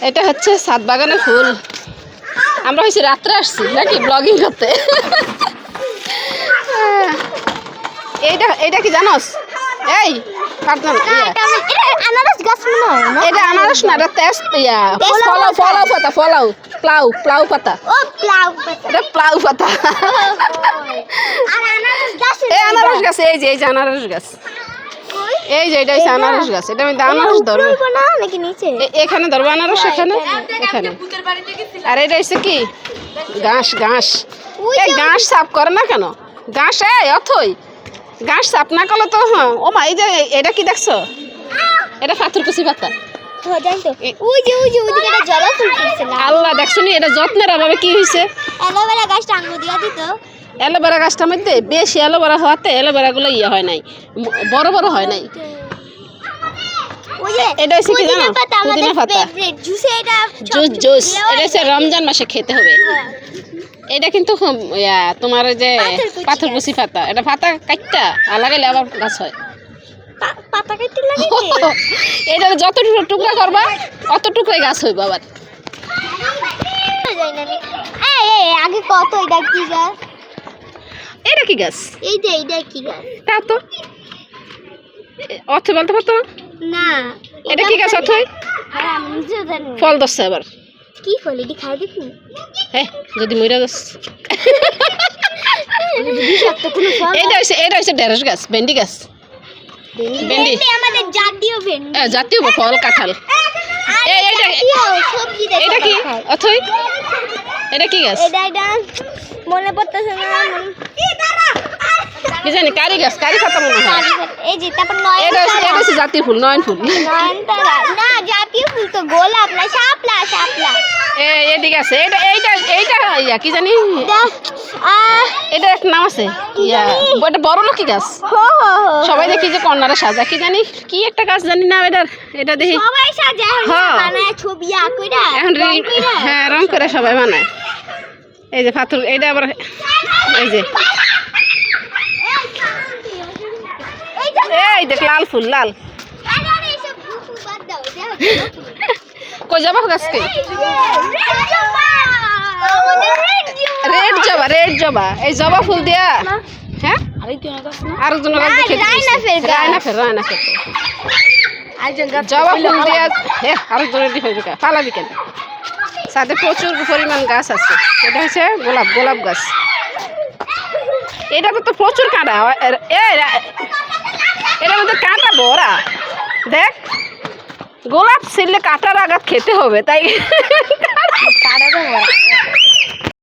এটা হচ্ছে ছাদ বাগানের ফুল। আমরা হয়েছি রাত্রে আসছি নাকি ব্লগিং করতে। এইটা এইটা কি জানোস? এই আনারস গাছ মনে হয় না? এটা আনারস না, এটা তেজপাতা। ফলাও ফলাও পাতা, ফলাও প্লাউ প্লাউ পাতা। ও প্লাউ পাতা। এটা প্লাউ পাতা। আর আনারস গাছ এই আনারস গাছ, এই যে আনারস গাছ, এই যে এটা হচ্ছে আনারস গাছ। এটা আমি আনারস ধরবো না নাকি নিচে? এখানে ধরবো আনারস, এখানে এখানে। আর এটা হচ্ছে কি ঘাস, ঘাস। এই ঘাস সাফ করে না কেন? ঘাস এই অথই ঘাস সাফ না করলে তো হ্যাঁ। ও মা, এই যে এটা কি দেখছো? এটা পাথরকুচি পাতা। ওই যে ওইদিকে একটা জবা ফুল ফুটছে না? আল্লাহ, দেখছো নি এটা যত্নের অভাবে কি হয়েছে? অ্যালোভেরা গাছটা আঙ্গুর দিয়া দিত। অ্যালোভেরা গাছটার মধ্যে বেশি অ্যালোভেরা হওয়াতে অ্যালোভেরা গুলো ইয়ে হয় নাই, বড় বড় হয় নাই। ওই যে এটা হচ্ছে কি জানো? পুদিনা পাতা। জুসে এটা জুস জুস এটা হচ্ছে রমজান মাসে খেতে হবে। এটা কিন্তু তোমার ওই যে পাথরকুচি পাতা, এটা পাতা কাটটা আর লাগাইলে আবার গাছ হয়। পাতা কাটতে লাগে। এটা যত টুকরা করবা অত টুকরাই গাছ হইব আবার। এই আগে কত এটা কি গাছ? এটা কি গাছ? এই যে এইটা কি গাছ? তা তো অর্থ বলতে পারতো না। এটা কি গাছ? অথই হ্যাঁ আমি নিজেও জানি না। ফল ধরছে আবার। কি ফল? এটি খাই দেখি। হ্যাঁ যদি মইরা গাছ। বিষাক্ত কোনো ফল? এটা হচ্ছে ঢেঁড়স গাছ, ভেন্ডি গাছ। ভেন্ডি আমাদের জাতীয় ভেন্ডি। জাতীয় ফল কাঁঠাল। এইটা সবজি এটা কি? অথই এটা কি গাছ? এটা মনে পড়তেছে না। কি জানি, কারি গাছ, কারি পাতা মনে হয়। এই যে তারপর এটা হচ্ছে জাতীয় ফুল, নয়ন ফুল। নয়নতারা না, জাতীয় ফুল তো গোলাপ না, শাপলা শাপলা। এদিকে আছে এটা এইটা এইটা ইয়া কি জানি, এটা এক নাম আছে এটা বড় লক্ষ্মী গাছ। সবাই দেখি যে কর্নারে সাজা, কি জানি কি একটা গাছ জানি না এটার। এটা দেখি সবাই সাজায়, হ্যাঁ বানায় ছবি আঁকইরা এখন হ্যাঁ রং করে সবাই বানায়। এই যে পাথর, এটা আবার এই যে এই দেখ লাল ফুল, লাল। কই যাবা গাছকে? রেড জবা, রেড জবা। এই জবা ফুল দিয়া হ্যাঁ আরেকজন গাছ দেখে রায়নাফের জবা ফুল দিয়া আরেকজনের হইবে ফালাবি কেন? সাথে প্রচুর পরিমাণ গাছ আছে। এটা হচ্ছে গোলাপ, গোলাপ গাছ। এটা তো প্রচুর কাঁটা, এটার মধ্যে কাঁটা ভরা। দেখ গোলাপ ছিললে কাঁটার আঘাত খেতে হবে, তাই কাঁটা তো ভরা।